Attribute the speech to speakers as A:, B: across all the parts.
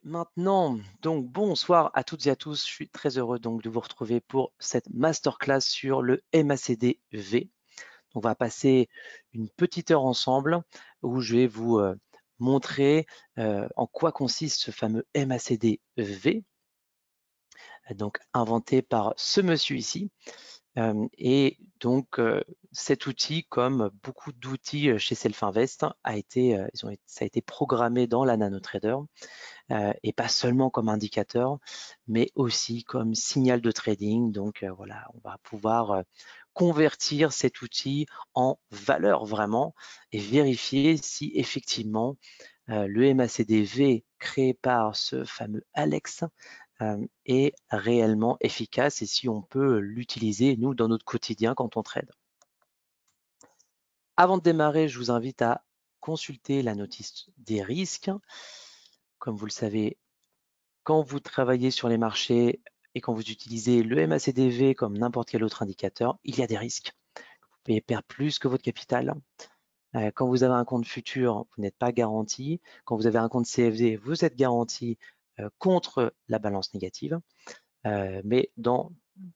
A: maintenant, donc bonsoir à toutes et à tous. Je suis très heureux donc de vous retrouver pour cette masterclass sur le MACD-V. On va passer une petite heure ensemble où je vais vous montrer en quoi consiste ce fameux MACD-V, donc inventé par ce monsieur ici. Et donc, cet outil, comme beaucoup d'outils chez Selfinvest, ça a été programmé dans la NanoTrader, et pas seulement comme indicateur, mais aussi comme signal de trading. Donc, voilà, on va pouvoir convertir cet outil en valeur vraiment et vérifier si effectivement le MACD-V créé par ce fameux Alex est réellement efficace et si on peut l'utiliser, nous, dans notre quotidien quand on trade. Avant de démarrer, je vous invite à consulter la notice des risques. Comme vous le savez, quand vous travaillez sur les marchés et quand vous utilisez le MACD-V comme n'importe quel autre indicateur, il y a des risques. Vous pouvez perdre plus que votre capital. Quand vous avez un compte futur, vous n'êtes pas garanti. Quand vous avez un compte CFD, vous êtes garanti contre la balance négative. Mais dans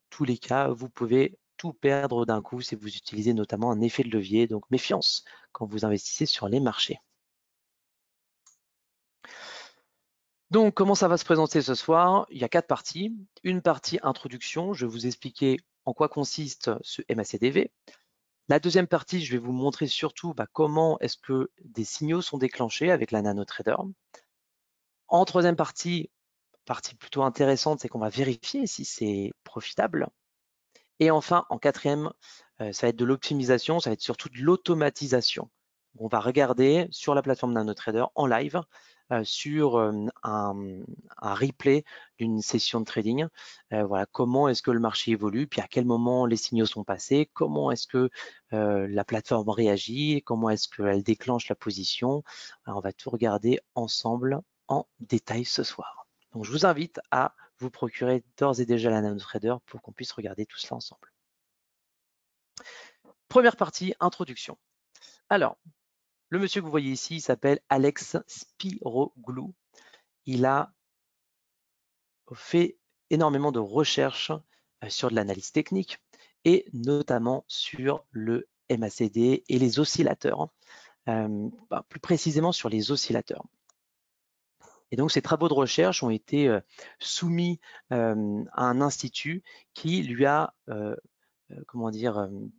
A: tous les cas, vous pouvez tout perdre d'un coup si vous utilisez notamment un effet de levier. Donc méfiance quand vous investissez sur les marchés. Donc, comment ça va se présenter ce soir? Il y a 4 parties. Une partie introduction, je vais vous expliquer en quoi consiste ce MACD-V. La deuxième partie, je vais vous montrer surtout comment est-ce que des signaux sont déclenchés avec la NanoTrader. En troisième partie plutôt intéressante, c'est qu'on va vérifier si c'est profitable. Et enfin, en quatrième, ça va être de l'optimisation, ça va être surtout de l'automatisation. On va regarder sur la plateforme NanoTrader en live sur un replay d'une session de trading. Voilà, comment est-ce que le marché évolue, puis à quel moment les signaux sont passés, comment est-ce que la plateforme réagit, comment est-ce qu'elle déclenche la position. Alors, on va tout regarder ensemble en détail ce soir. Donc, je vous invite à vous procurer d'ores et déjà la NanoTrader pour qu'on puisse regarder tout cela ensemble. Première partie, introduction. Alors, le monsieur que vous voyez ici s'appelle Alex Spiroglou. Il a fait énormément de recherches sur de l'analyse technique et notamment sur le MACD et les oscillateurs, plus précisément sur les oscillateurs. Et donc, ces travaux de recherche ont été soumis à un institut qui lui a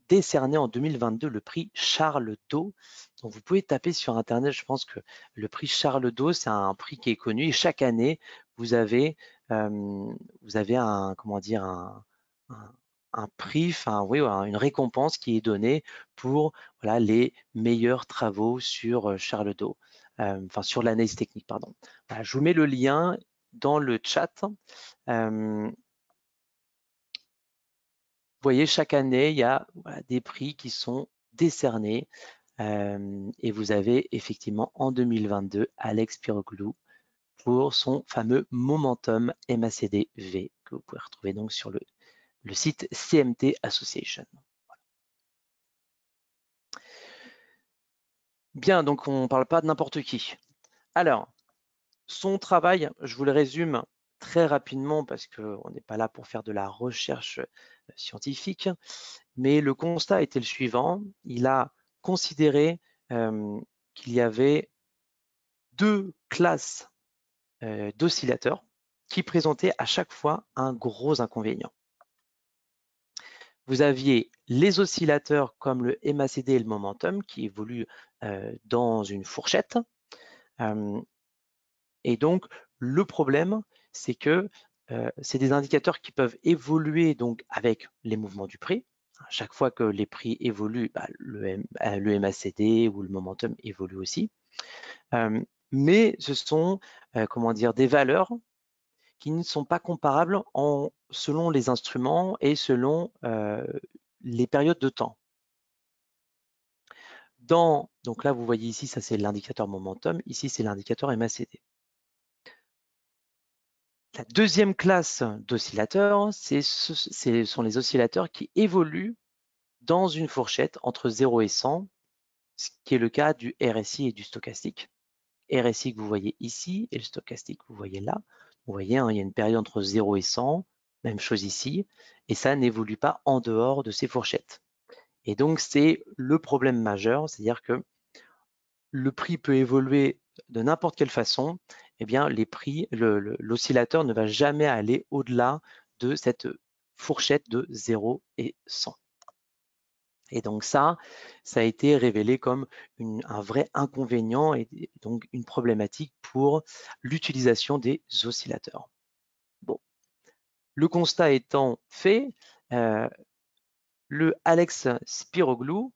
A: décerné en 2022 le prix Charles Dow. Donc, vous pouvez taper sur Internet, je pense que le prix Charles Dow, c'est un prix qui est connu et chaque année, vous avez un prix, une récompense qui est donnée pour les meilleurs travaux sur Charles Dow, sur l'analyse technique, pardon. Voilà, je vous mets le lien dans le chat. Vous voyez, chaque année, il y a des prix qui sont décernés et vous avez effectivement en 2022 Alex Spiroglou pour son fameux Momentum MACD-V que vous pouvez retrouver donc sur le site CMT Association. Voilà. Bien, donc on ne parle pas de n'importe qui. Alors, son travail, je vous le résume très rapidement parce qu'on n'est pas là pour faire de la recherche scientifique, mais le constat était le suivant. Il a considéré qu'il y avait 2 classes d'oscillateurs qui présentaient à chaque fois un gros inconvénient. Vous aviez les oscillateurs comme le MACD et le Momentum qui évoluent dans une fourchette. Et donc, le problème, c'est que c'est des indicateurs qui peuvent évoluer donc avec les mouvements du prix. À chaque fois que les prix évoluent, le MACD ou le Momentum évolue aussi. Mais ce sont des valeurs qui ne sont pas comparables selon les instruments et selon les périodes de temps. Donc là, vous voyez ici, ça c'est l'indicateur Momentum, ici c'est l'indicateur MACD. La deuxième classe d'oscillateurs, ce sont les oscillateurs qui évoluent dans une fourchette entre 0 et 100, ce qui est le cas du RSI et du stochastique. RSI que vous voyez ici et le stochastique que vous voyez là. Vous voyez, hein, il y a une période entre 0 et 100, même chose ici, et ça n'évolue pas en dehors de ces fourchettes. Et donc, c'est le problème majeur, c'est-à-dire que le prix peut évoluer de n'importe quelle façon, eh bien, les prix, l'oscillateur ne va jamais aller au-delà de cette fourchette de 0 et 100. Et donc ça a été révélé comme un vrai inconvénient et donc une problématique pour l'utilisation des oscillateurs. Bon, le constat étant fait, le Alex Spiroglou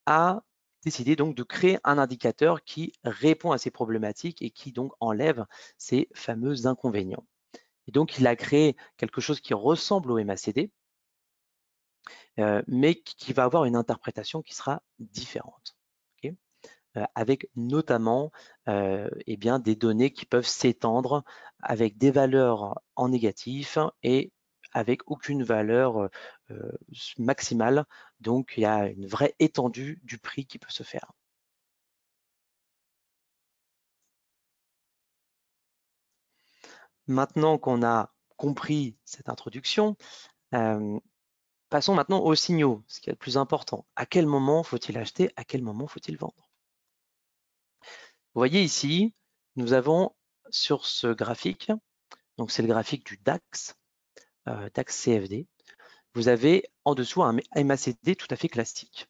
A: a décidé donc de créer un indicateur qui répond à ces problématiques et qui donc enlève ces fameux inconvénients. Et donc, il a créé quelque chose qui ressemble au MACD, mais qui va avoir une interprétation qui sera différente. Okay, avec notamment eh bien, des données qui peuvent s'étendre avec des valeurs en négatif et avec aucune valeur maximale. Donc, il y a une vraie étendue du prix qui peut se faire. Maintenant qu'on a compris cette introduction, passons maintenant aux signaux, ce qui est le plus important. À quel moment faut-il acheter? À quel moment faut-il vendre? Vous voyez ici, nous avons sur ce graphique, donc c'est le graphique du DAX, DAX CFD, vous avez en dessous un MACD tout à fait classique.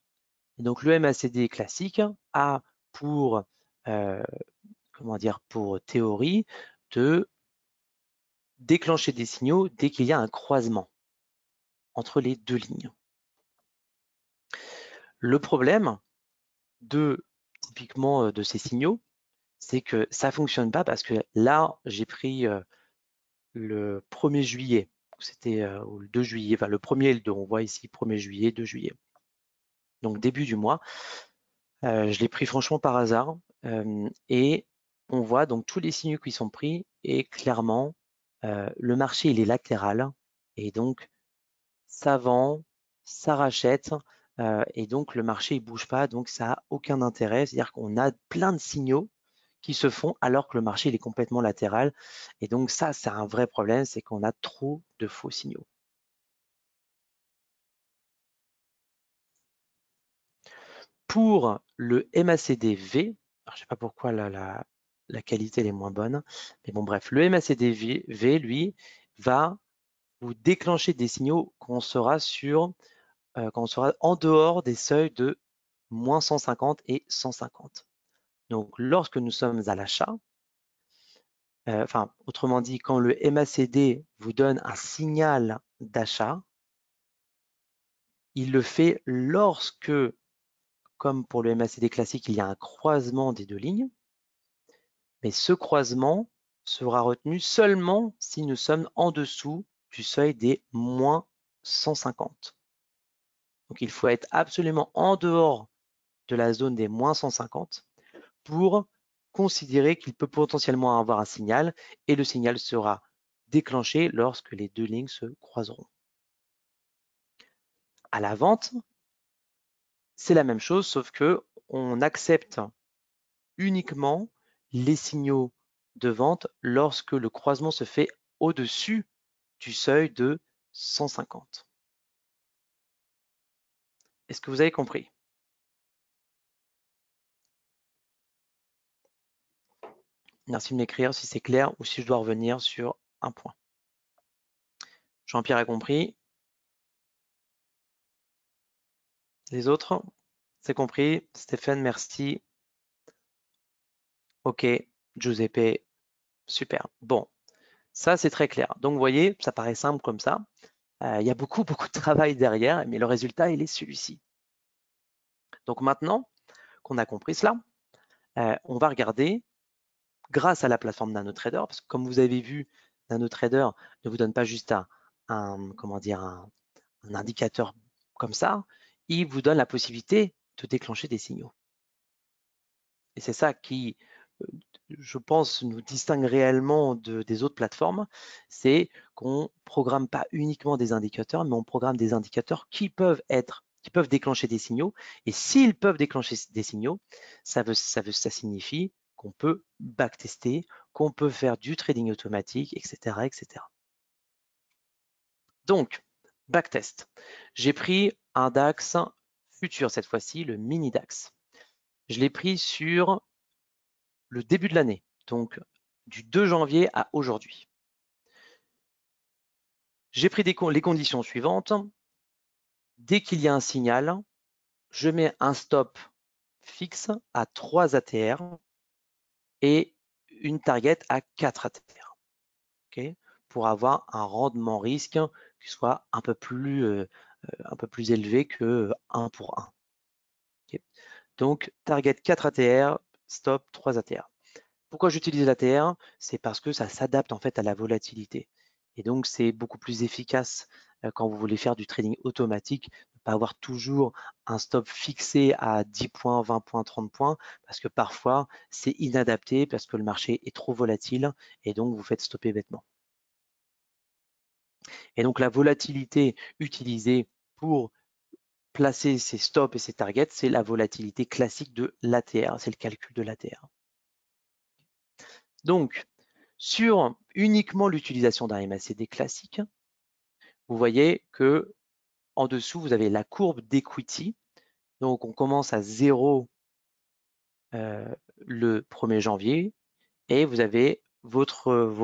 A: Et donc le MACD classique a pour, comment dire, pour théorie de déclencher des signaux dès qu'il y a un croisement entre les deux lignes. Le problème typiquement de ces signaux, c'est que ça ne fonctionne pas parce que là, j'ai pris le 1er juillet, c'était le 2 juillet, enfin le 1er et le 2, on voit ici 1er juillet, 2 juillet. Donc début du mois, je l'ai pris franchement par hasard et on voit donc tous les signaux qui sont pris et clairement, le marché il est latéral et donc ça vend, ça rachète et donc le marché il bouge pas, donc ça n'a aucun intérêt. C'est-à-dire qu'on a plein de signaux qui se font alors que le marché il est complètement latéral. Et donc ça, c'est un vrai problème, c'est qu'on a trop de faux signaux. Pour le MACD-V, je ne sais pas pourquoi la qualité elle est moins bonne, mais bon bref, le MACD-V, lui, va vous déclencher des signaux quand on sera quand on sera en dehors des seuils de moins 150 et 150. Donc, lorsque nous sommes à l'achat, enfin, autrement dit, quand le MACD vous donne un signal d'achat, il le fait lorsque, comme pour le MACD classique, il y a un croisement des deux lignes, mais ce croisement sera retenu seulement si nous sommes en dessous du seuil des moins 150. Donc, il faut être absolument en dehors de la zone des moins 150 pour considérer qu'il peut potentiellement avoir un signal et le signal sera déclenché lorsque les deux lignes se croiseront. À la vente, c'est la même chose, sauf que on accepte uniquement les signaux de vente lorsque le croisement se fait au-dessus du seuil de 150. Est-ce que vous avez compris? Merci de m'écrire si c'est clair ou si je dois revenir sur un point. Jean-Pierre a compris. Les autres, c'est compris. Stéphane, merci. Ok, Giuseppe, super. Bon, ça c'est très clair. Donc vous voyez, ça paraît simple comme ça. Il y a beaucoup de travail derrière, mais le résultat, il est celui-ci. Donc maintenant qu'on a compris cela, on va regarder grâce à la plateforme NanoTrader, parce que comme vous avez vu, NanoTrader ne vous donne pas juste comment dire, un indicateur comme ça, il vous donne la possibilité de déclencher des signaux. Et c'est ça qui, je pense, nous distingue réellement des autres plateformes, c'est qu'on ne programme pas uniquement des indicateurs, mais on programme des indicateurs qui peuvent déclencher des signaux. Et s'ils peuvent déclencher des signaux, ça signifie qu'on peut backtester, qu'on peut faire du trading automatique, etc., etc. Donc, backtest. J'ai pris un DAX futur cette fois-ci, le mini DAX. Je l'ai pris sur le début de l'année, donc du 2 janvier à aujourd'hui. J'ai pris les conditions suivantes. Dès qu'il y a un signal, je mets un stop fixe à 3 ATR et une target à 4 ATR, okay, pour avoir un rendement risque qui soit un peu plus élevé que 1 pour 1. Okay. Donc, target 4 ATR, stop 3 ATR. Pourquoi j'utilise l'ATR? C'est parce que ça s'adapte en fait à la volatilité. Et donc, c'est beaucoup plus efficace quand vous voulez faire du trading automatique, ne pas avoir toujours un stop fixé à 10 points, 20 points, 30 points, parce que parfois, c'est inadapté, parce que le marché est trop volatile, et donc vous faites stopper bêtement. Et donc, la volatilité utilisée pour placer ces stops et ces targets, c'est la volatilité classique de l'ATR, c'est le calcul de l'ATR. Donc, sur uniquement l'utilisation d'un MACD classique, vous voyez que en dessous, vous avez la courbe d'equity. Donc, on commence à 0 le 1er janvier et vous avez vos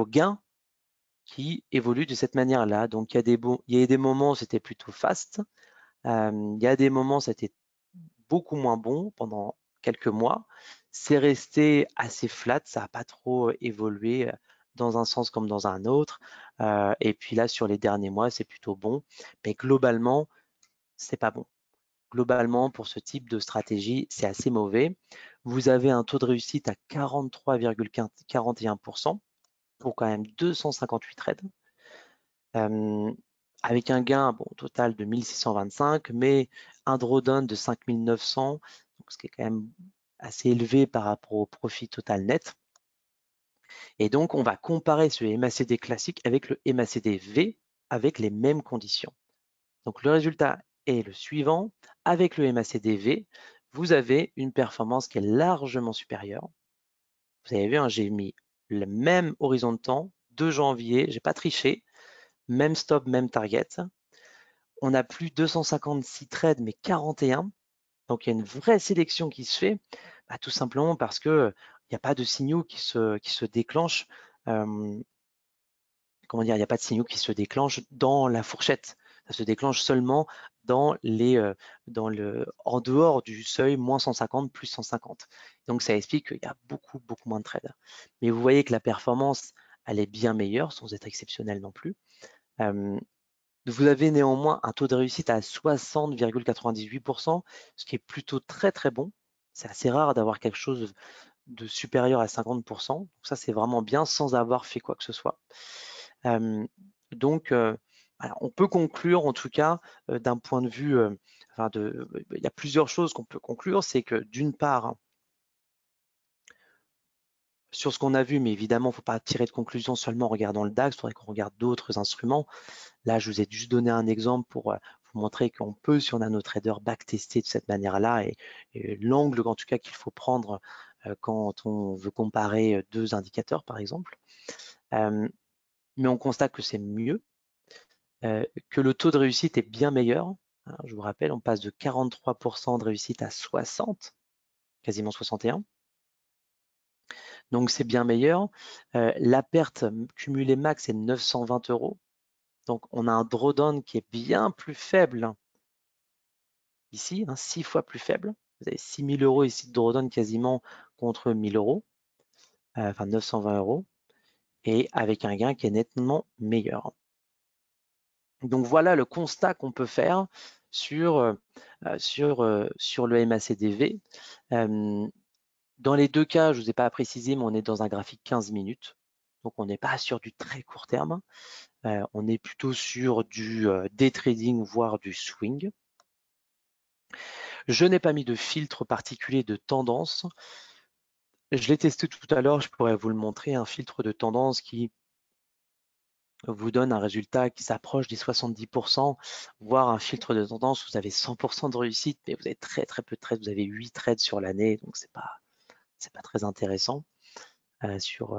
A: gains qui évoluent de cette manière-là. Donc, il y a des moments où c'était plutôt fast. Il y a des moments où c'était beaucoup moins bon pendant quelques mois. C'est resté assez flat, ça n'a pas trop évolué dans un sens comme dans un autre. Et puis là, sur les derniers mois, c'est plutôt bon. Mais globalement, c'est pas bon. Globalement, pour ce type de stratégie, c'est assez mauvais. Vous avez un taux de réussite à 43,41% pour quand même 258 trades. Avec un gain total de 1625, mais un drawdown de 5900, donc ce qui est quand même assez élevé par rapport au profit total net. Et donc, on va comparer ce MACD classique avec le MACD V avec les mêmes conditions. Donc, le résultat est le suivant. Avec le MACD V, vous avez une performance qui est largement supérieure. Vous avez vu, hein, j'ai mis le même horizon de temps, 2 janvier, je n'ai pas triché, même stop, même target. On n'a plus 256 trades, mais 41. Donc, il y a une vraie sélection qui se fait, tout simplement parce qu'il n'y a pas de signaux qui se déclenchent. Comment dire, il n'y a pas de signaux qui se déclenchent dans la fourchette. Ça se déclenche seulement en dehors du seuil moins 150, plus 150. Donc, ça explique qu'il y a beaucoup, beaucoup moins de trades. Mais vous voyez que la performance, elle est bien meilleure, sans être exceptionnelle non plus. Vous avez néanmoins un taux de réussite à 60,98%, ce qui est plutôt très très bon. C'est assez rare d'avoir quelque chose de supérieur à 50%. Donc ça, c'est vraiment bien sans avoir fait quoi que ce soit. Donc, on peut conclure en tout cas d'un point de vue, il y a plusieurs choses qu'on peut conclure. C'est que d'une part, sur ce qu'on a vu, mais évidemment, il ne faut pas tirer de conclusion seulement en regardant le DAX, il faudrait qu'on regarde d'autres instruments. Là, je vous ai juste donné un exemple pour vous montrer qu'on peut, si on a nos traders, backtester de cette manière-là et l'angle en tout cas qu'il faut prendre quand on veut comparer deux indicateurs, par exemple. Mais on constate que c'est mieux, que le taux de réussite est bien meilleur. Hein, je vous rappelle, on passe de 43% de réussite à 60, quasiment 61. Donc, c'est bien meilleur. La perte cumulée max est de 920 €. Donc, on a un drawdown qui est bien plus faible ici, 6 fois plus faible. Vous avez 6 000 € ici de drawdown quasiment contre 1 000 €, enfin 920 €, et avec un gain qui est nettement meilleur. Donc, voilà le constat qu'on peut faire sur le MACD-V. Dans les deux cas, je ne vous ai pas précisé, mais on est dans un graphique 15 minutes. Donc, on n'est pas sur du très court terme. On est plutôt sur du day trading, voire du swing. Je n'ai pas mis de filtre particulier de tendance. Je l'ai testé tout à l'heure, je pourrais vous le montrer, un filtre de tendance qui vous donne un résultat qui s'approche des 70%, voire un filtre de tendance où vous avez 100% de réussite, mais vous avez très très peu de trades, vous avez 8 trades sur l'année, donc c'est pas c'est pas très intéressant. Sur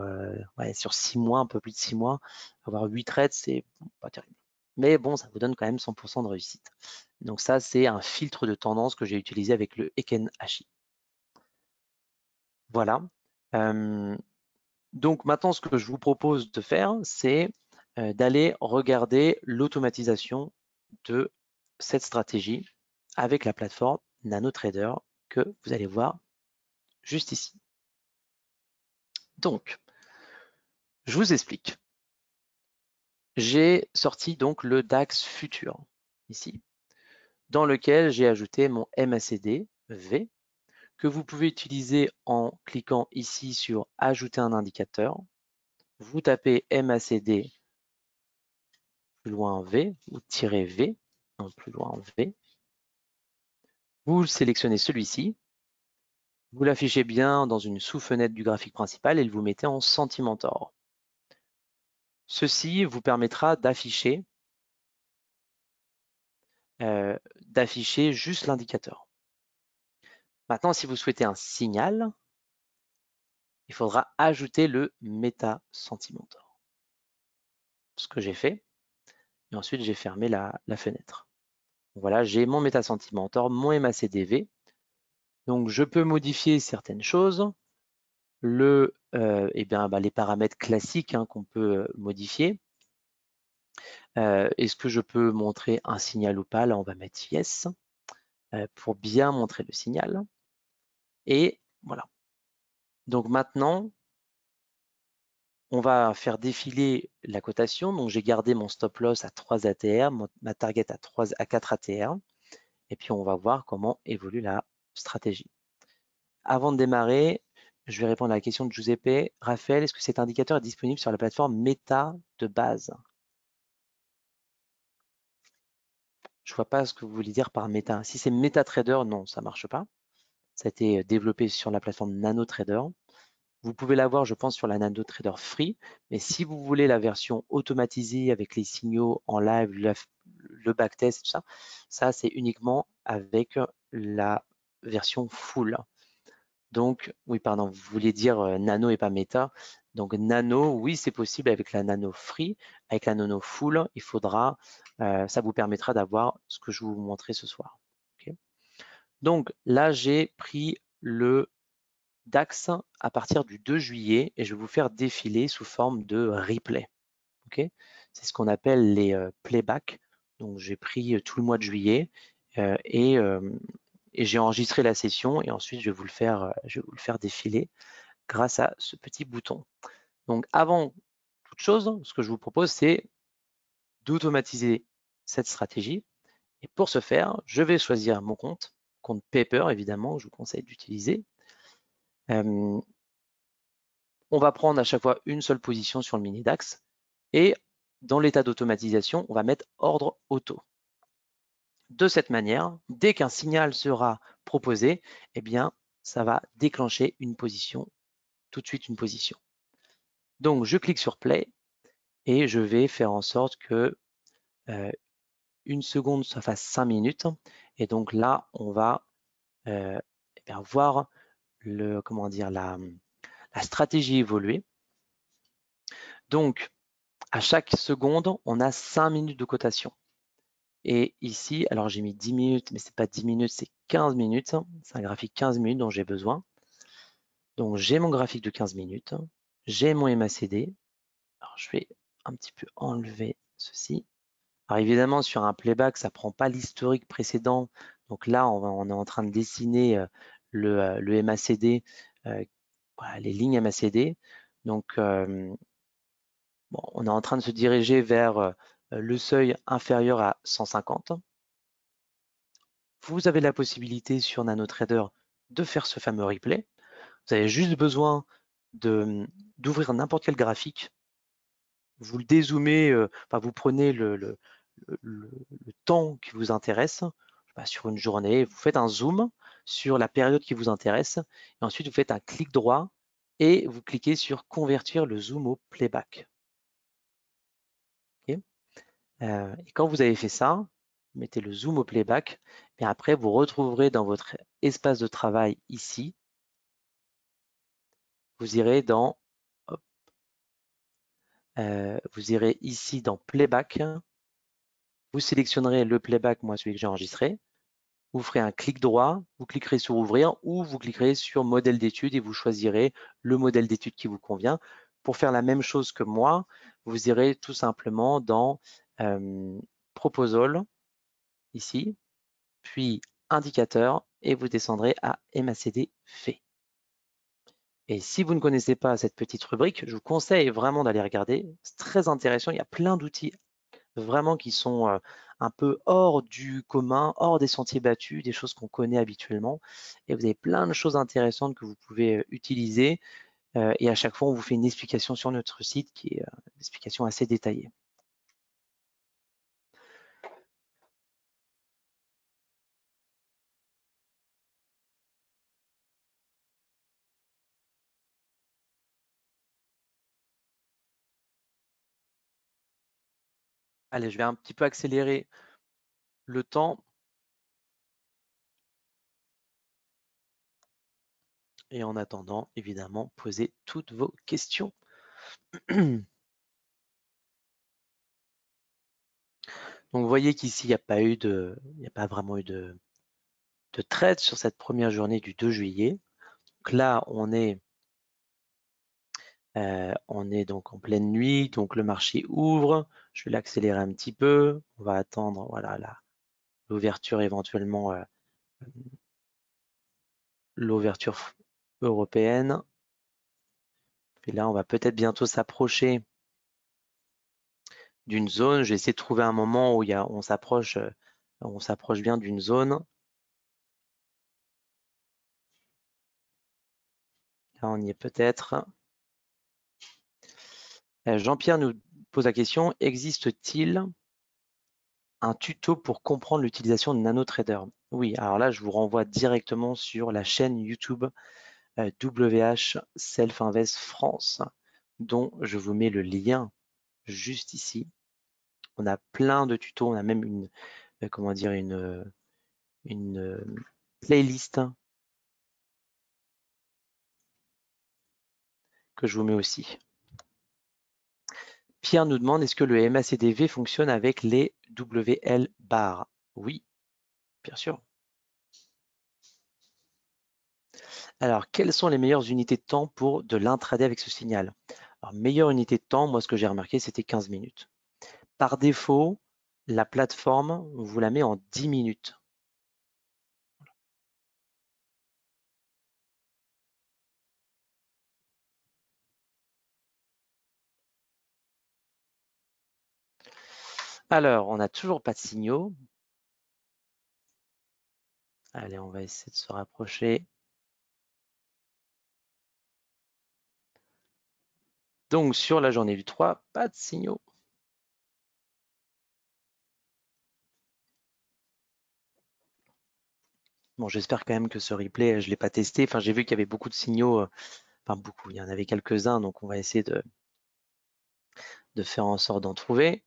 A: 6 mois, un peu plus de 6 mois, avoir 8 trades, c'est pas terrible. Mais bon, ça vous donne quand même 100% de réussite. Donc ça, c'est un filtre de tendance que j'ai utilisé avec le Eken HI. Voilà. Donc maintenant, ce que je vous propose de faire, c'est d'aller regarder l'automatisation de cette stratégie avec la plateforme NanoTrader que vous allez voir juste ici. Donc, je vous explique. J'ai sorti donc le DAX futur ici, dans lequel j'ai ajouté mon MACD V que vous pouvez utiliser en cliquant ici sur ajouter un indicateur. Vous tapez MACD plus loin V ou -V, non, plus loin V. Vous sélectionnez celui-ci, vous l'affichez bien dans une sous-fenêtre du graphique principal et le vous mettez en Centimentor. Ceci vous permettra d'afficher juste l'indicateur. Maintenant, si vous souhaitez un signal, il faudra ajouter le Meta Centimentor. Ce que j'ai fait. Et ensuite, j'ai fermé la fenêtre. Voilà, j'ai mon Meta Centimentor, mon MACDV. Donc, je peux modifier certaines choses. Les paramètres classiques qu'on peut modifier. Est-ce que je peux montrer un signal ou pas? Là, on va mettre Yes pour bien montrer le signal. Et voilà. Donc maintenant, on va faire défiler la cotation. Donc, j'ai gardé mon stop loss à 3 ATR, ma target à 4 ATR. Et puis, on va voir comment évolue la stratégie. Avant de démarrer, je vais répondre à la question de Giuseppe. Raphaël, est-ce que cet indicateur est disponible sur la plateforme Meta de base? Je ne vois pas ce que vous voulez dire par Meta. Si c'est MetaTrader, non, ça ne marche pas. Ça a été développé sur la plateforme NanoTrader. Vous pouvez l'avoir, je pense, sur la NanoTrader Free. Mais si vous voulez la version automatisée avec les signaux en live, le backtest, tout ça, ça c'est uniquement avec la version full. Donc, oui, pardon, vous vouliez dire Nano et pas Meta. Donc, Nano, oui, c'est possible avec la Nano Free. Avec la Nano Full, il faudra, ça vous permettra d'avoir ce que je vais vous montrer ce soir. Okay. Donc, là, j'ai pris le DAX à partir du 2 juillet et je vais vous faire défiler sous forme de replay. Okay. C'est ce qu'on appelle les playbacks. Donc, j'ai pris tout le mois de juillet et j'ai enregistré la session et ensuite je vais vous le faire défiler grâce à ce petit bouton. Donc avant toute chose, ce que je vous propose, c'est d'automatiser cette stratégie. Et pour ce faire, je vais choisir mon compte Paper évidemment, je vous conseille d'utiliser. On va prendre à chaque fois une seule position sur le mini DAX et dans l'état d'automatisation, on va mettre ordre auto. De cette manière, dès qu'un signal sera proposé, eh bien, ça va déclencher une position, tout de suite une position. Donc, je clique sur Play et je vais faire en sorte que une seconde ça fasse 5 minutes. Et donc là, on va voir la stratégie évoluer. Donc, à chaque seconde, on a 5 minutes de cotation. Et ici, alors j'ai mis 10 minutes, mais c'est pas 10 minutes, c'est 15 minutes. C'est un graphique 15 minutes dont j'ai besoin. Donc j'ai mon graphique de 15 minutes, j'ai mon MACD. Alors je vais un petit peu enlever ceci. Alors évidemment, sur un playback, ça ne prend pas l'historique précédent. Donc là, on est en train de dessiner le MACD, voilà, les lignes MACD. Donc, on est en train de se diriger vers le seuil inférieur à 150. Vous avez la possibilité sur NanoTrader de faire ce fameux replay. Vous avez juste besoin d'ouvrir n'importe quel graphique. Vous le dézoomez, vous prenez le temps qui vous intéresse sur une journée, vous faites un zoom sur la période qui vous intéresse et ensuite vous faites un clic droit et vous cliquez sur convertir le zoom au playback. Okay. Et quand vous avez fait ça, vous mettez le zoom au playback et après vous retrouverez dans votre espace de travail ici vous irez dans, vous irez ici dans Playback. Vous sélectionnerez le playback, moi celui que j'ai enregistré. Vous ferez un clic droit, vous cliquerez sur ouvrir ou vous cliquerez sur modèle d'étude et vous choisirez le modèle d'étude qui vous convient. Pour faire la même chose que moi, vous irez tout simplement dans Proposal, ici, puis Indicateur et vous descendrez à MACD fait. Et si vous ne connaissez pas cette petite rubrique, je vous conseille vraiment d'aller regarder. C'est très intéressant, il y a plein d'outils vraiment qui sont un peu hors du commun, hors des sentiers battus, des choses qu'on connaît habituellement. Et vous avez plein de choses intéressantes que vous pouvez utiliser. Et à chaque fois, on vous fait une explication sur notre site qui est une explication assez détaillée. Allez, je vais un petit peu accélérer le temps. Et en attendant, évidemment, posez toutes vos questions. Donc, vous voyez qu'ici, il n'y a pas vraiment eu de trade sur cette première journée du 2 juillet. Donc là, on est donc en pleine nuit, donc le marché ouvre. Je vais l'accélérer un petit peu. On va attendre voilà, l'ouverture éventuellement, l'ouverture européenne. Et là, on va peut-être bientôt s'approcher d'une zone. Je vais essayer de trouver un moment où on s'approche bien d'une zone. Là, on y est peut-être. Jean-Pierre nous pose la question, existe-t-il un tuto pour comprendre l'utilisation de NanoTrader? Oui, alors là, je vous renvoie directement sur la chaîne YouTube WH Self Invest France, dont je vous mets le lien juste ici. On a plein de tutos, on a même une playlist que je vous mets aussi. Pierre nous demande, est-ce que le MACDV fonctionne avec les WL bars? Oui, bien sûr. Alors, quelles sont les meilleures unités de temps pour de l'intraday avec ce signal? Alors, meilleure unité de temps, moi, ce que j'ai remarqué, c'était 15 minutes. Par défaut, la plateforme vous la met en 10 minutes. Alors, on n'a toujours pas de signaux. Allez, on va essayer de se rapprocher. Donc, sur la journée du 3, pas de signaux. Bon, j'espère quand même que ce replay, je ne l'ai pas testé. Enfin, j'ai vu qu'il y avait beaucoup de signaux. Enfin, beaucoup, il y en avait quelques-uns. Donc, on va essayer de faire en sorte d'en trouver.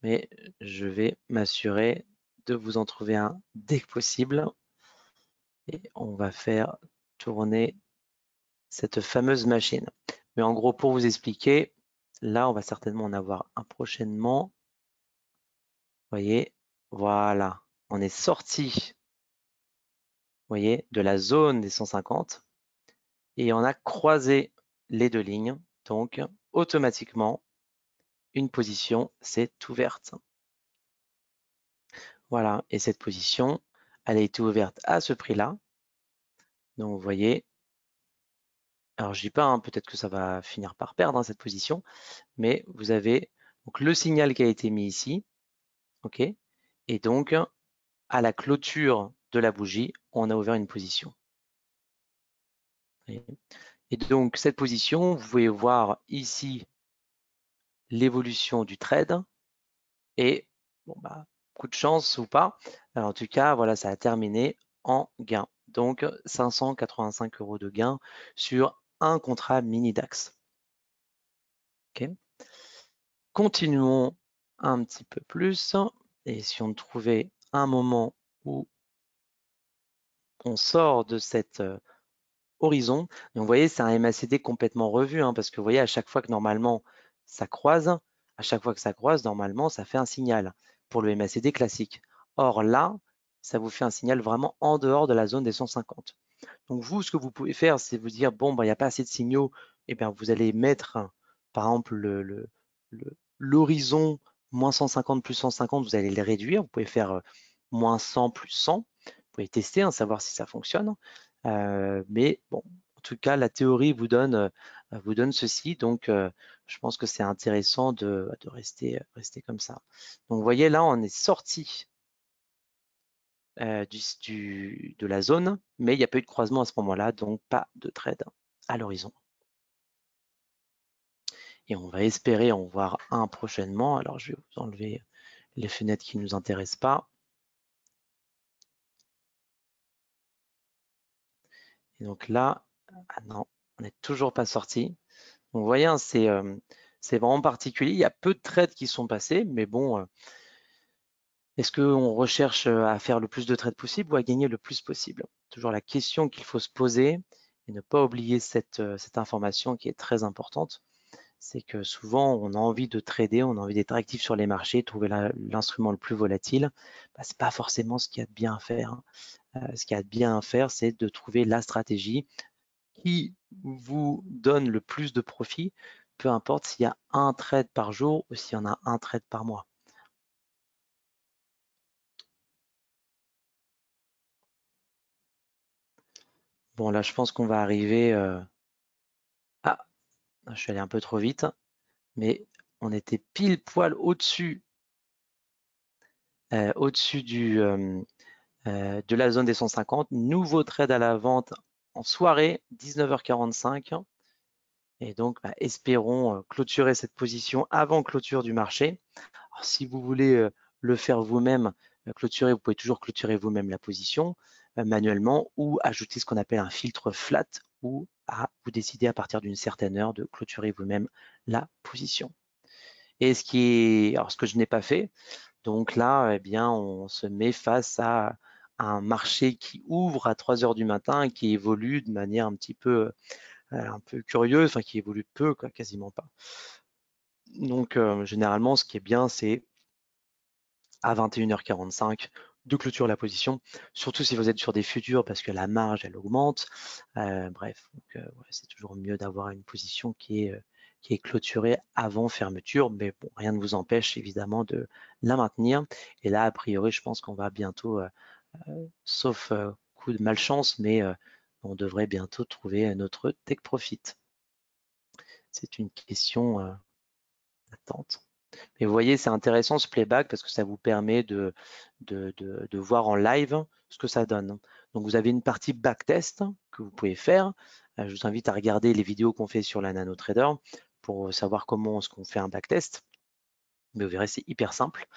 A: Mais je vais m'assurer de vous en trouver un dès que possible. Et on va faire tourner cette fameuse machine. Mais en gros, pour vous expliquer, là, on va certainement en avoir un prochainement. Vous voyez, voilà, on est sorti, vous voyez, de la zone des 150 et on a croisé les deux lignes. Donc, automatiquement, une position s'est ouverte. Voilà, et cette position, elle a été ouverte à ce prix-là. Donc, vous voyez, alors je dis pas, hein, peut-être que ça va finir par perdre cette position, mais vous avez donc le signal qui a été mis ici, ok, et donc à la clôture de la bougie, on a ouvert une position. Et donc cette position, vous pouvez voir ici l'évolution du trade et bon bah coup de chance ou pas, alors, en tout cas voilà, ça a terminé en gain. Donc 585 € de gain sur un contrat mini DAX. Ok. Continuons un petit peu plus et si on trouvait un moment où on sort de cette horizon. Donc, vous voyez, c'est un MACD complètement revu, hein, parce que vous voyez, à chaque fois que normalement ça croise, normalement, ça fait un signal pour le MACD classique. Or là, ça vous fait un signal vraiment en dehors de la zone des 150. Donc vous, ce que vous pouvez faire, c'est vous dire, bon, il n'y a pas assez de signaux, et bien vous allez mettre, par exemple, l'horizon moins 150 plus 150, vous allez le réduire. Vous pouvez faire moins 100 plus 100. Vous pouvez tester, hein, savoir si ça fonctionne. Mais bon, en tout cas, la théorie vous donne ceci. Donc, je pense que c'est intéressant de rester comme ça. Donc, vous voyez, là, on est sorti de la zone, mais il n'y a pas eu de croisement à ce moment-là, donc pas de trade à l'horizon. Et on va espérer en voir un prochainement. Alors, je vais vous enlever les fenêtres qui ne nous intéressent pas. Et donc là, ah non, on n'est toujours pas sorti. Donc, vous voyez, hein, c'est vraiment particulier. Il y a peu de trades qui sont passés, mais bon, est-ce qu'on recherche à faire le plus de trades possible ou à gagner le plus possible? Toujours la question qu'il faut se poser et ne pas oublier cette information qui est très importante. C'est que souvent, on a envie de trader, on a envie d'être actif sur les marchés, trouver l'instrument le plus volatile. Bah, ce n'est pas forcément ce qu'il y a de bien à faire, hein. Ce qu'il y a de bien à faire, c'est de trouver la stratégie qui vous donne le plus de profit, peu importe s'il y a un trade par jour ou s'il y en a un trade par mois. Bon, là, je pense qu'on va arriver... Ah, je suis allé un peu trop vite, mais on était pile poil au-dessus de la zone des 150. Nouveau trade à la vente en soirée, 19h45. Et donc, espérons clôturer cette position avant clôture du marché. Alors, si vous voulez le faire vous-même, vous pouvez toujours clôturer vous-même la position manuellement ou ajouter ce qu'on appelle un filtre flat où vous décidez à partir d'une certaine heure de clôturer vous-même la position. Et ce que je n'ai pas fait, donc là, eh bien, on se met face à un marché qui ouvre à 3 heures du matin et qui évolue de manière un peu curieuse, enfin qui évolue peu, quoi, quasiment pas. Donc généralement, ce qui est bien, c'est à 21h45 de clôturer la position, surtout si vous êtes sur des futurs parce que la marge, elle augmente. Bref, ouais, c'est toujours mieux d'avoir une position qui est clôturée avant fermeture, mais bon, rien ne vous empêche évidemment de la maintenir. Et là, a priori, je pense qu'on va bientôt, sauf coup de malchance, mais on devrait bientôt trouver notre take profit. C'est une question d'attente. Et vous voyez, c'est intéressant ce playback parce que ça vous permet de voir en live ce que ça donne. Donc vous avez une partie backtest que vous pouvez faire. Je vous invite à regarder les vidéos qu'on fait sur la NanoTrader pour savoir comment est-ce qu'on fait un backtest. Mais vous verrez, c'est hyper simple.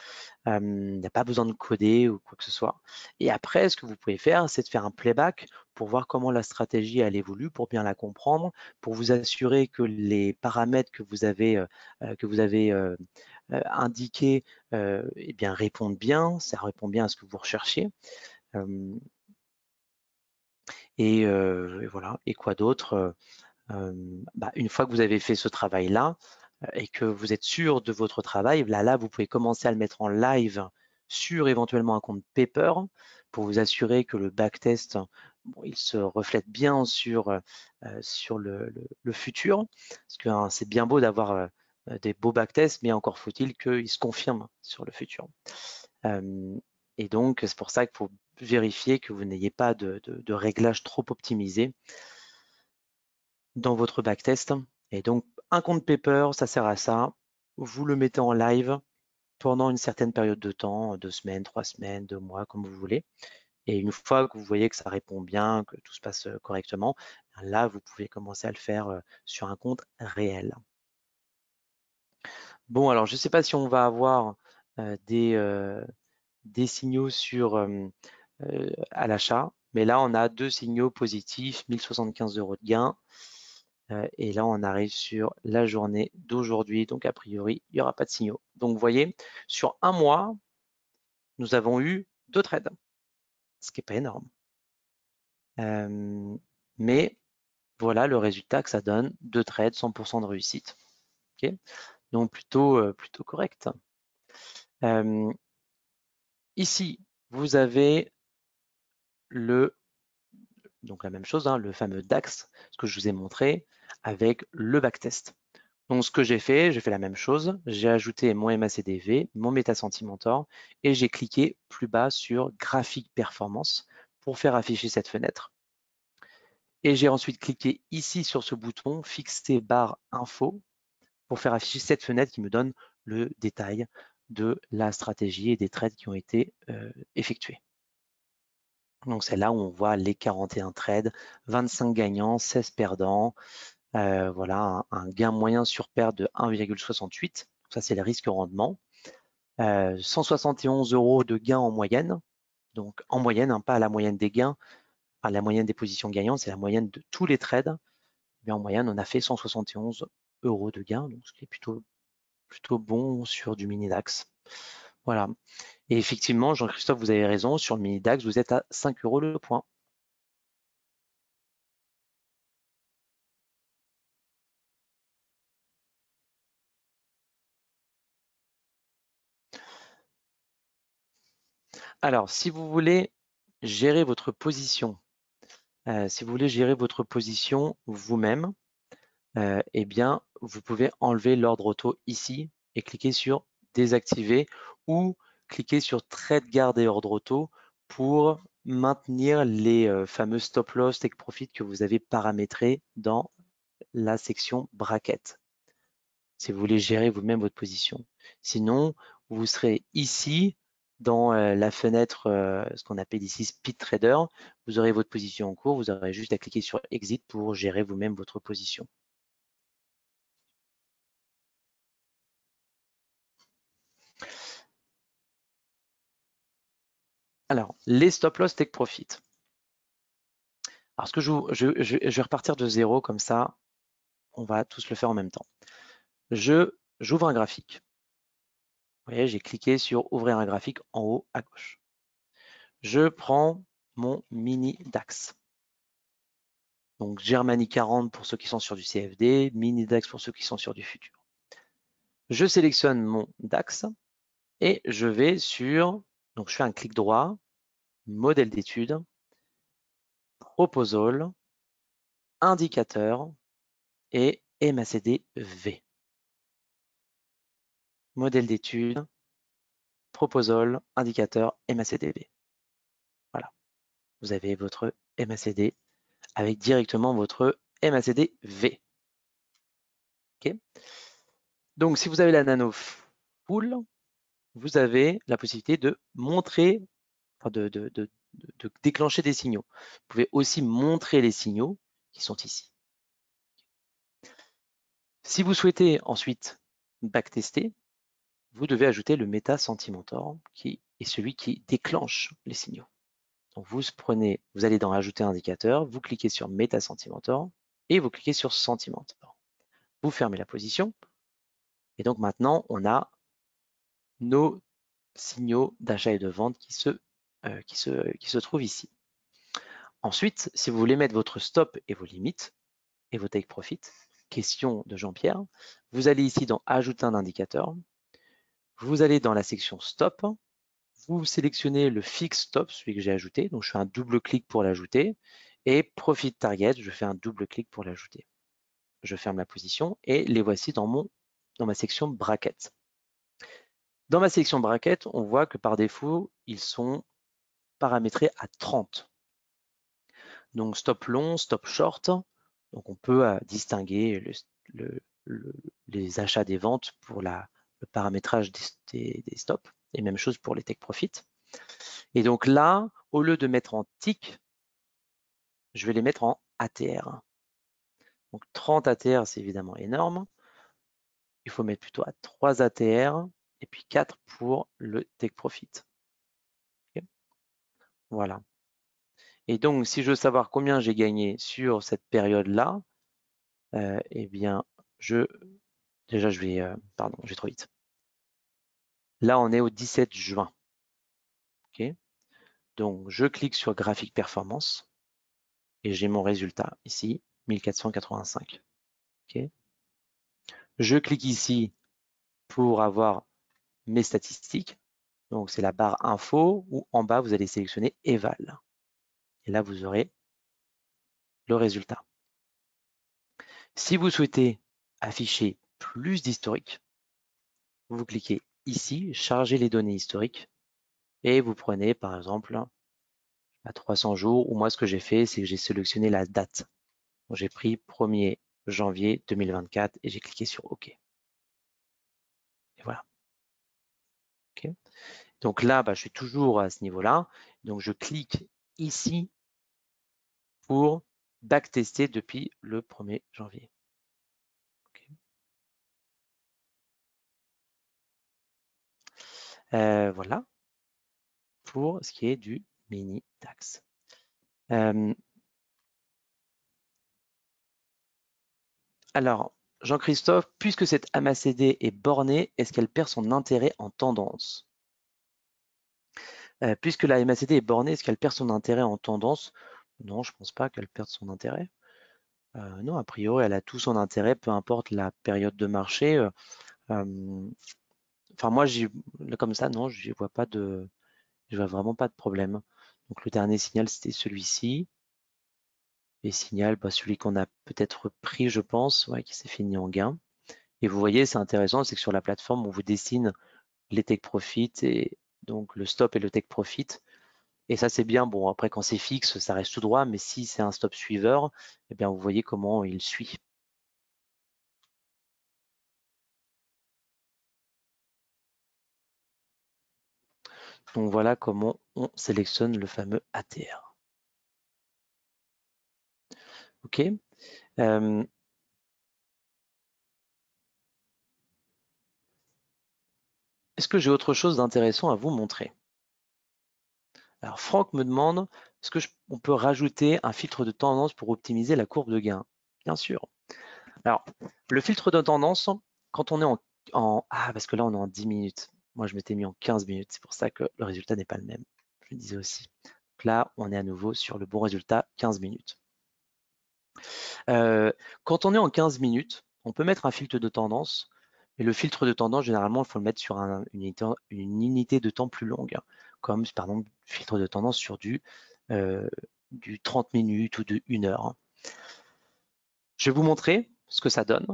A: Il n'y a pas besoin de coder ou quoi que ce soit. Et après, ce que vous pouvez faire, c'est de faire un playback pour voir comment la stratégie elle évolue, pour bien la comprendre, pour vous assurer que les paramètres que vous avez indiqués eh bien, répondent bien, ça répond bien à ce que vous recherchez. Et voilà. Et quoi d'autre? Une fois que vous avez fait ce travail-là, et que vous êtes sûr de votre travail, là, vous pouvez commencer à le mettre en live sur éventuellement un compte Paper pour vous assurer que le backtest, il se reflète bien sur le futur. Parce que c'est bien beau d'avoir des beaux backtests, mais encore faut-il qu'ils se confirment sur le futur. Et donc, c'est pour ça qu'il faut vérifier que vous n'ayez pas de réglage trop optimisé dans votre backtest. Et donc, un compte Paper, ça sert à ça. Vous le mettez en live pendant une certaine période de temps, 2 semaines, 3 semaines, 2 mois, comme vous voulez. Et une fois que vous voyez que ça répond bien, que tout se passe correctement, là, vous pouvez commencer à le faire sur un compte réel. Bon, alors, je ne sais pas si on va avoir des signaux à l'achat, mais là, on a 2 signaux positifs, 1075 € de gain. Et là, on arrive sur la journée d'aujourd'hui. Donc, a priori, il n'y aura pas de signaux. Donc, vous voyez, sur un mois, nous avons eu 2 trades, ce qui n'est pas énorme. Mais voilà le résultat que ça donne, 2 trades, 100% de réussite. Okay, donc plutôt correct. Ici, vous avez donc la même chose, hein, le fameux DAX, ce que je vous ai montré avec le backtest. Donc ce que j'ai fait la même chose, j'ai ajouté mon MACDV, mon MetaSentimentor et j'ai cliqué plus bas sur graphique performance pour faire afficher cette fenêtre. Et j'ai ensuite cliqué ici sur ce bouton fixer barre info pour faire afficher cette fenêtre qui me donne le détail de la stratégie et des trades qui ont été effectués. Donc c'est là où on voit les 41 trades, 25 gagnants, 16 perdants. Voilà, un gain moyen sur perte de 1,68. Ça, c'est le risque-rendement. 171 € de gain en moyenne. Donc en moyenne, hein, pas la moyenne des gains, pas la moyenne des positions gagnantes, c'est la moyenne de tous les trades. Mais en moyenne, on a fait 171 € de gain, donc ce qui est plutôt bon sur du mini DAX. Voilà. Et effectivement, Jean-Christophe, vous avez raison, sur le mini DAX, vous êtes à 5 € le point. Alors, si vous voulez gérer votre position, vous-même, eh bien, vous pouvez enlever l'ordre auto ici et cliquer sur désactiver ou cliquer sur trade garder ordre auto pour maintenir les fameux stop loss take profit que vous avez paramétrés dans la section bracket. Si vous voulez gérer vous-même votre position. Sinon, vous serez ici dans la fenêtre, ce qu'on appelle ici Speed Trader. Vous aurez votre position en cours. Vous aurez juste à cliquer sur Exit pour gérer vous-même votre position. Alors, les stop loss take profit. Alors, ce que je vais repartir de zéro comme ça, on va tous le faire en même temps. J'ouvre un graphique. Vous voyez, j'ai cliqué sur ouvrir un graphique en haut à gauche. Je prends mon mini DAX. Donc Germany 40 pour ceux qui sont sur du CFD, mini DAX pour ceux qui sont sur du futur. Je sélectionne mon DAX et je vais sur, donc je fais un clic droit, modèle d'étude, proposal, indicateur et MACD V. Modèle d'étude, proposal, indicateur, MACD-V. Voilà, vous avez votre MACD avec directement votre MACD-V. Okay. Donc, si vous avez la nano full, vous avez la possibilité de montrer, enfin de déclencher des signaux. Vous pouvez aussi montrer les signaux qui sont ici. Si vous souhaitez ensuite backtester, vous devez ajouter le MetaSentimentor qui est celui qui déclenche les signaux. Donc vous allez dans Ajouter indicateur, vous cliquez sur MetaSentimentor et vous cliquez sur Sentimentor. Vous fermez la position et donc maintenant on a nos signaux d'achat et de vente qui se trouvent ici. Ensuite, si vous voulez mettre votre stop et vos limites et vos take profit, question de Jean-Pierre, vous allez ici dans Ajouter un indicateur, vous allez dans la section stop, vous sélectionnez le fixe stop, celui que j'ai ajouté, donc je fais un double clic pour l'ajouter, et profit target, je fais un double clic pour l'ajouter. Je ferme la position et les voici dans ma section bracket. Dans ma section bracket, on voit que par défaut, ils sont paramétrés à 30. Donc stop long, stop short. Donc on peut distinguer les achats des ventes pour le paramétrage des stops. Et même chose pour les take profit. Et donc là, au lieu de mettre en tick, je vais les mettre en ATR. Donc 30 ATR, c'est évidemment énorme. Il faut mettre plutôt à 3 ATR et puis 4 pour le take profit. Okay. Voilà. Et donc, si je veux savoir combien j'ai gagné sur cette période-là, eh bien, déjà, je vais trop vite. Là, on est au 17 juin. Okay. Donc, je clique sur graphique performance et j'ai mon résultat ici, 1485. Okay. Je clique ici pour avoir mes statistiques. Donc, c'est la barre info ou en bas, vous allez sélectionner Eval. Et là, vous aurez le résultat. Si vous souhaitez afficher plus d'historique, vous cliquez ici, charger les données historiques et vous prenez par exemple à 300 jours, ou moi ce que j'ai fait, c'est que j'ai sélectionné la date. J'ai pris 1er janvier 2024 et j'ai cliqué sur OK. Et voilà. Okay. Donc là, je suis toujours à ce niveau-là. Donc je clique ici pour backtester depuis le 1er janvier. Okay. Voilà pour ce qui est du mini DAX. Alors, Jean-Christophe, puisque cette MACD est bornée, est-ce qu'elle perd son intérêt en tendance? Puisque la MACD est bornée, est-ce qu'elle perd son intérêt en tendance? Non, je ne pense pas qu'elle perde son intérêt. Non, a priori, elle a tout son intérêt, peu importe la période de marché. Enfin, moi, comme ça, non, je vois vraiment pas de problème. Donc, le dernier signal, c'était celui-ci. Et signal, celui qu'on a peut-être pris, je pense, qui s'est fini en gain. Et vous voyez, c'est intéressant, c'est que sur la plateforme, on vous dessine les take profit et donc le stop et le take profit. Et ça, c'est bien. Bon, après, quand c'est fixe, ça reste tout droit, mais si c'est un stop suiveur, eh bien, vous voyez comment il suit. Donc, voilà comment on sélectionne le fameux ATR. OK. Est-ce que j'ai autre chose d'intéressant à vous montrer? Alors, Franck me demande, est-ce qu'on peut rajouter un filtre de tendance pour optimiser la courbe de gain? Bien sûr. Alors, le filtre de tendance, quand on est parce que là, on est en 10 minutes. Moi, je m'étais mis en 15 minutes. C'est pour ça que le résultat n'est pas le même. Je le disais aussi. Donc là, on est à nouveau sur le bon résultat, 15 minutes. Quand on est en 15 minutes, on peut mettre un filtre de tendance. Mais le filtre de tendance, généralement, il faut le mettre sur une unité de temps plus longue, comme par exemple, filtre de tendance sur du 30 minutes ou de 1 heure. Je vais vous montrer ce que ça donne.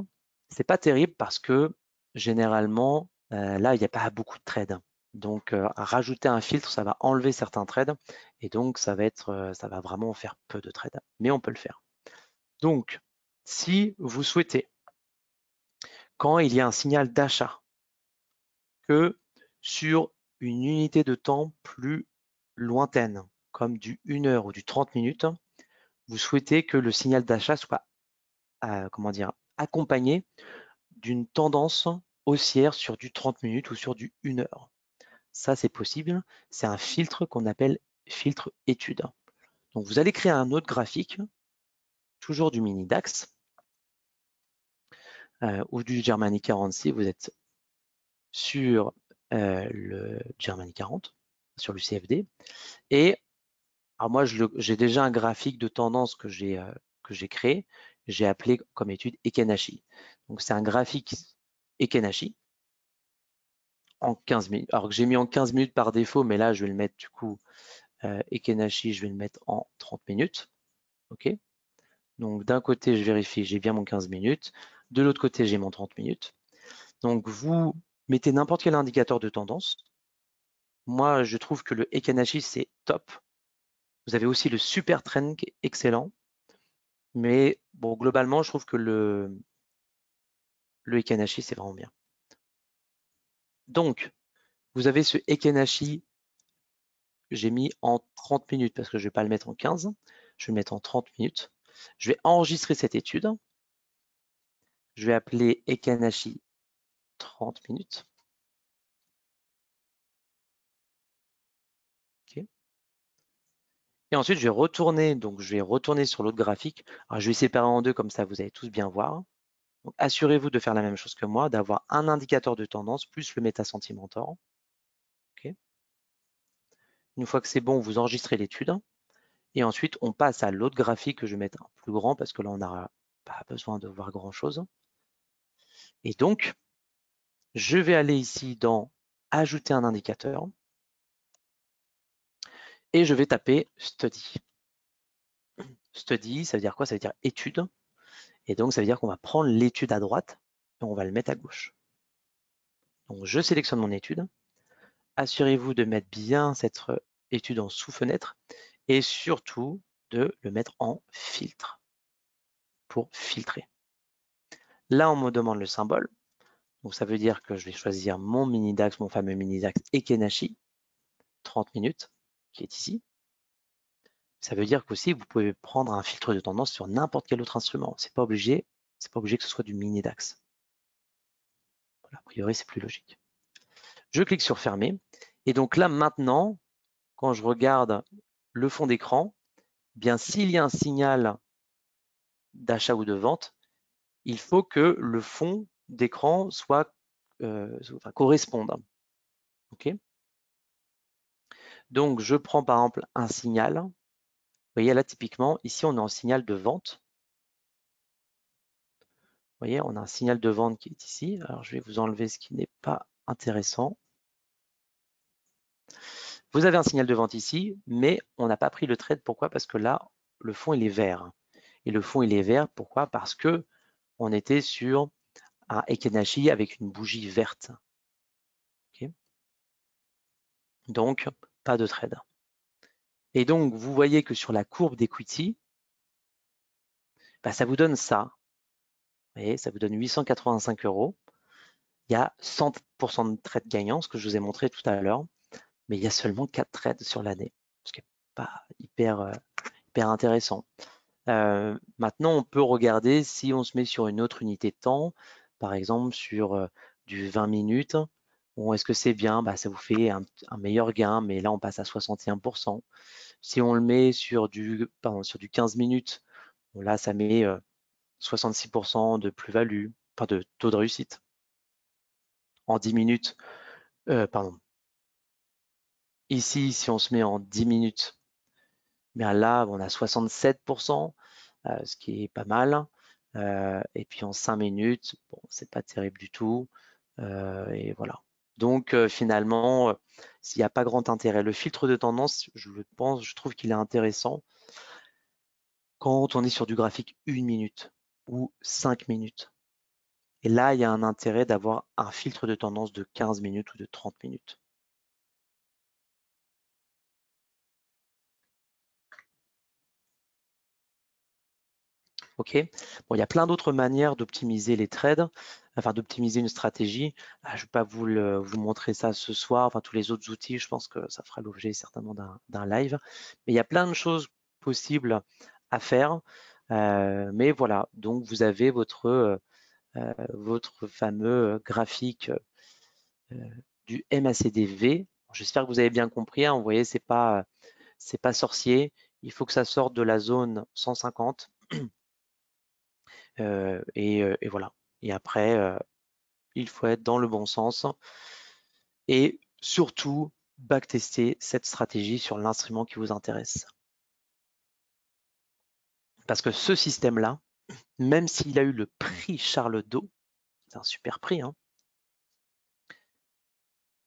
A: C'est pas terrible parce que généralement, là, il n'y a pas beaucoup de trades. Donc, à rajouter un filtre, ça va enlever certains trades et donc ça va vraiment faire peu de trades. Mais on peut le faire. Donc, si vous souhaitez, quand il y a un signal d'achat, que sur une unité de temps plus lointaine, comme du 1 heure ou du 30 minutes, vous souhaitez que le signal d'achat soit accompagné d'une tendance haussière sur du 30 minutes ou sur du 1 heure. Ça, c'est possible. C'est un filtre qu'on appelle filtre étude. Donc, vous allez créer un autre graphique, toujours du mini DAX ou du Germany 40 si vous êtes sur le Germany 40, sur le CFD. Et alors moi, j'ai déjà un graphique de tendance que j'ai créé. J'ai appelé comme étude Ekenashi. Donc, c'est un graphique Ekenashi en 15 minutes. Alors que j'ai mis en 15 minutes par défaut, mais là, je vais le mettre du coup, Ekenashi, je vais le mettre en 30 minutes. OK. Donc, d'un côté, je vérifie, j'ai bien mon 15 minutes. De l'autre côté, j'ai mon 30 minutes. Donc, vous mettez n'importe quel indicateur de tendance. Moi, je trouve que le Ekenashi, c'est top. Vous avez aussi le super trend qui est excellent. Mais bon, globalement, je trouve que le Ekenashi, c'est vraiment bien. Donc, vous avez ce Ekenashi que j'ai mis en 30 minutes parce que je ne vais pas le mettre en 15. Je vais le mettre en 30 minutes. Je vais enregistrer cette étude. Je vais appeler Ekenashi 30 minutes. Okay. Et ensuite, je vais retourner sur l'autre graphique. Alors, je vais séparer en deux, comme ça, vous allez tous bien voir. Donc, assurez-vous de faire la même chose que moi, d'avoir un indicateur de tendance plus le MetaSentimentor. Okay. Une fois que c'est bon, vous enregistrez l'étude. Et ensuite, on passe à l'autre graphique que je vais mettre un plus grand parce que là, on n'aura pas besoin de voir grand-chose. Et donc, je vais aller ici dans Ajouter un indicateur et je vais taper Study. Study, ça veut dire quoi? Ça veut dire étude. Et donc, ça veut dire qu'on va prendre l'étude à droite et on va le mettre à gauche. Donc, je sélectionne mon étude. Assurez-vous de mettre bien cette étude en sous-fenêtre et surtout de le mettre en filtre pour filtrer. Là, on me demande le symbole. Donc, ça veut dire que je vais choisir mon mini-DAX, mon fameux mini-DAX Ekenashi, 30 minutes, qui est ici. Ça veut dire qu'aussi, vous pouvez prendre un filtre de tendance sur n'importe quel autre instrument. C'est pas obligé que ce soit du mini-DAX. Voilà, a priori, c'est plus logique. Je clique sur Fermer. Et donc là, maintenant, quand je regarde le fond d'écran, bien s'il y a un signal d'achat ou de vente, il faut que le fond d'écran soit corresponde. Okay, donc, je prends par exemple un signal. Vous voyez là, typiquement, ici, on est en signal de vente. Vous voyez, on a un signal de vente qui est ici. Alors, je vais vous enlever ce qui n'est pas intéressant. Vous avez un signal de vente ici, mais on n'a pas pris le trade. Pourquoi? Parce que là, le fond, il est vert. Et le fond, il est vert. Pourquoi? Parce que on était sur un Ekenashi avec une bougie verte. Okay, donc, pas de trade. Et donc, vous voyez que sur la courbe d'equity, bah, ça vous donne ça. Vous voyez, ça vous donne 885 €. Il y a 100% de trades gagnants, ce que je vous ai montré tout à l'heure, mais il y a seulement 4 trades sur l'année, ce qui n'est pas hyper intéressant. Maintenant, on peut regarder si on se met sur une autre unité de temps, par exemple sur du 20 minutes. Bon, est-ce que c'est bien? Bah, ça vous fait un meilleur gain, mais là, on passe à 61%. Si on le met sur du 15 minutes, bon, là, ça met 66% de plus-value, enfin de taux de réussite. En 10 minutes, ici, si on se met en 10 minutes, bien là, on a 67%, ce qui est pas mal. Et puis en 5 minutes, bon, c'est pas terrible du tout. Et voilà. Donc finalement, s'il n'y a pas grand intérêt, le filtre de tendance, je trouve qu'il est intéressant quand on est sur du graphique 1 minute ou 5 minutes. Et là, il y a un intérêt d'avoir un filtre de tendance de 15 minutes ou de 30 minutes. OK. Bon, il y a plein d'autres manières d'optimiser les trades, enfin d'optimiser une stratégie. Je ne vais pas vous montrer ça ce soir. Enfin, tous les autres outils, je pense que ça fera l'objet certainement d'un live. Mais il y a plein de choses possibles à faire. Mais voilà, donc vous avez votre fameux graphique du MACD-V. J'espère que vous avez bien compris. Hein. Vous voyez, c'est pas sorcier. Il faut que ça sorte de la zone 150. Et voilà. Et après, il faut être dans le bon sens et surtout backtester cette stratégie sur l'instrument qui vous intéresse. Parce que ce système-là, même s'il a eu le prix Charles II, c'est un super prix, hein,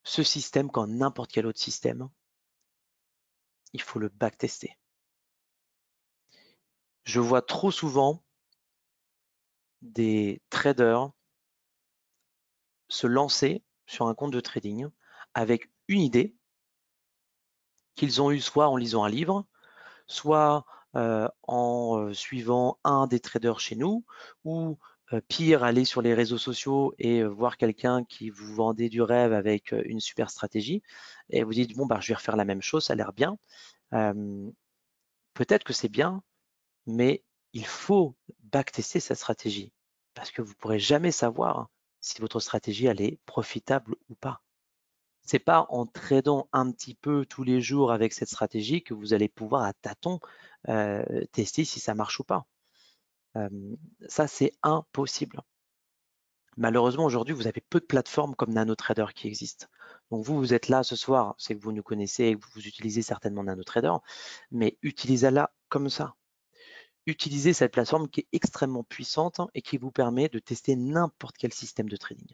A: ce système, comme n'importe quel autre système, il faut le backtester. Je vois trop souvent des traders se lancer sur un compte de trading avec une idée qu'ils ont eue soit en lisant un livre, soit en suivant un des traders chez nous, ou pire, aller sur les réseaux sociaux et voir quelqu'un qui vous vendait du rêve avec une super stratégie, et vous dites, bon, bah, je vais refaire la même chose, ça a l'air bien. Peut-être que c'est bien, mais il faut backtester cette stratégie, parce que vous ne pourrez jamais savoir si votre stratégie elle est profitable ou pas. C'est pas en tradant un petit peu tous les jours avec cette stratégie que vous allez pouvoir à tâtons tester si ça marche ou pas. Ça, c'est impossible. Malheureusement, aujourd'hui, vous avez peu de plateformes comme NanoTrader qui existent. Donc vous êtes là ce soir, c'est que vous nous connaissez et que vous utilisez certainement NanoTrader, mais utilisez-la comme ça. Utilisez cette plateforme qui est extrêmement puissante et qui vous permet de tester n'importe quel système de trading.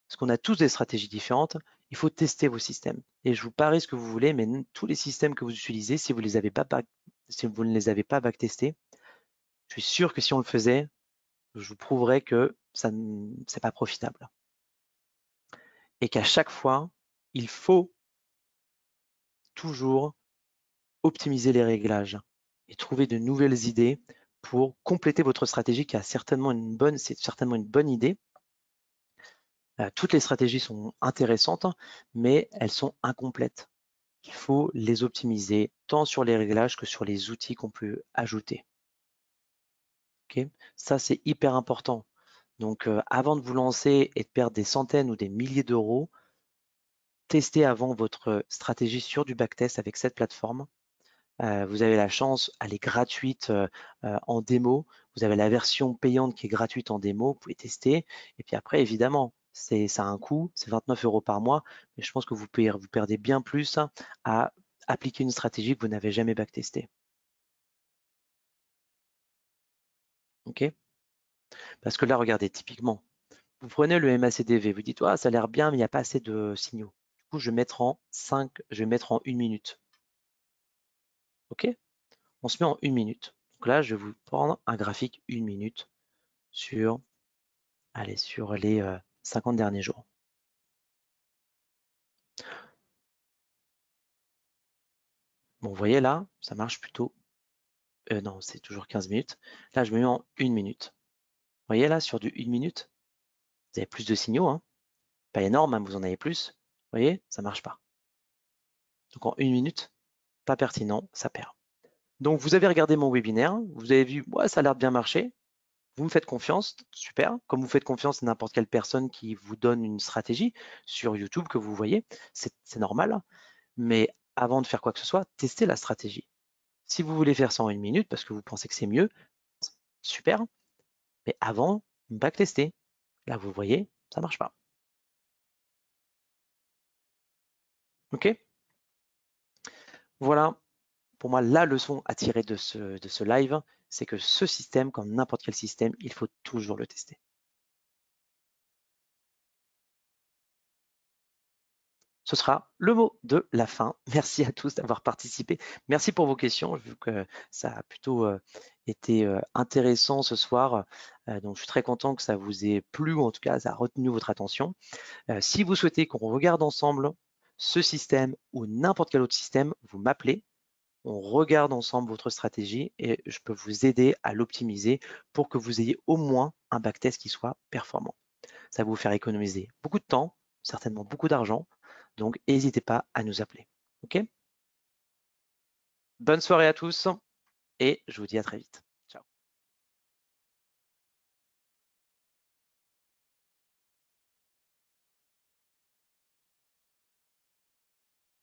A: Parce qu'on a tous des stratégies différentes, il faut tester vos systèmes. Et je vous parie ce que vous voulez, mais tous les systèmes que vous utilisez, si vous ne les avez pas backtestés, je suis sûr que si on le faisait, je vous prouverai que ça c'est pas profitable. Et qu'à chaque fois, il faut toujours optimiser les réglages et trouver de nouvelles idées pour compléter votre stratégie qui a certainement c'est certainement une bonne idée. Toutes les stratégies sont intéressantes, mais elles sont incomplètes. Il faut les optimiser tant sur les réglages que sur les outils qu'on peut ajouter. Okay, ça, c'est hyper important. Donc, avant de vous lancer et de perdre des centaines ou des milliers d'euros, testez avant votre stratégie sur du backtest avec cette plateforme. Vous avez la chance, elle est gratuite en démo. Vous avez la version payante qui est gratuite en démo. Vous pouvez tester. Et puis après, évidemment, ça a un coût, c'est 29 € par mois. Mais je pense que vous perdez bien plus à appliquer une stratégie que vous n'avez jamais backtestée. OK? Parce que là, regardez, typiquement, vous prenez le MACDV, vous dites, ah, ça a l'air bien, mais il n'y a pas assez de signaux. Du coup, je vais mettre en 1 minute. OK? On se met en 1 minute. Donc là, je vais vous prendre un graphique 1 minute sur les 50 derniers jours. Bon, vous voyez là, ça marche plutôt. Non, c'est toujours 15 minutes. Là, je me mets en 1 minute. Vous voyez là, sur du 1 minute, vous avez plus de signaux. Hein. Pas énorme, hein, vous en avez plus. Vous voyez, ça marche pas. Donc en 1 minute, pas pertinent, ça perd. Donc vous avez regardé mon webinaire, vous avez vu, ouais, ça a l'air de bien marcher. Vous me faites confiance, super. Comme vous faites confiance à n'importe quelle personne qui vous donne une stratégie sur YouTube que vous voyez, c'est normal. Mais avant de faire quoi que ce soit, testez la stratégie. Si vous voulez faire ça en 1 minute parce que vous pensez que c'est mieux, super. Mais avant, backtester. Là, vous voyez, ça marche pas. OK? Voilà, pour moi, la leçon à tirer de ce live, c'est que ce système, comme n'importe quel système, il faut toujours le tester. Ce sera le mot de la fin. Merci à tous d'avoir participé. Merci pour vos questions. J'ai vu que ça a plutôt été intéressant ce soir. Donc, je suis très content que ça vous ait plu, ou en tout cas, ça a retenu votre attention. Si vous souhaitez qu'on regarde ensemble ce système ou n'importe quel autre système, vous m'appelez. On regarde ensemble votre stratégie et je peux vous aider à l'optimiser pour que vous ayez au moins un backtest qui soit performant. Ça va vous faire économiser beaucoup de temps, certainement beaucoup d'argent. Donc, n'hésitez pas à nous appeler. OK? Bonne soirée à tous et je vous dis à très vite.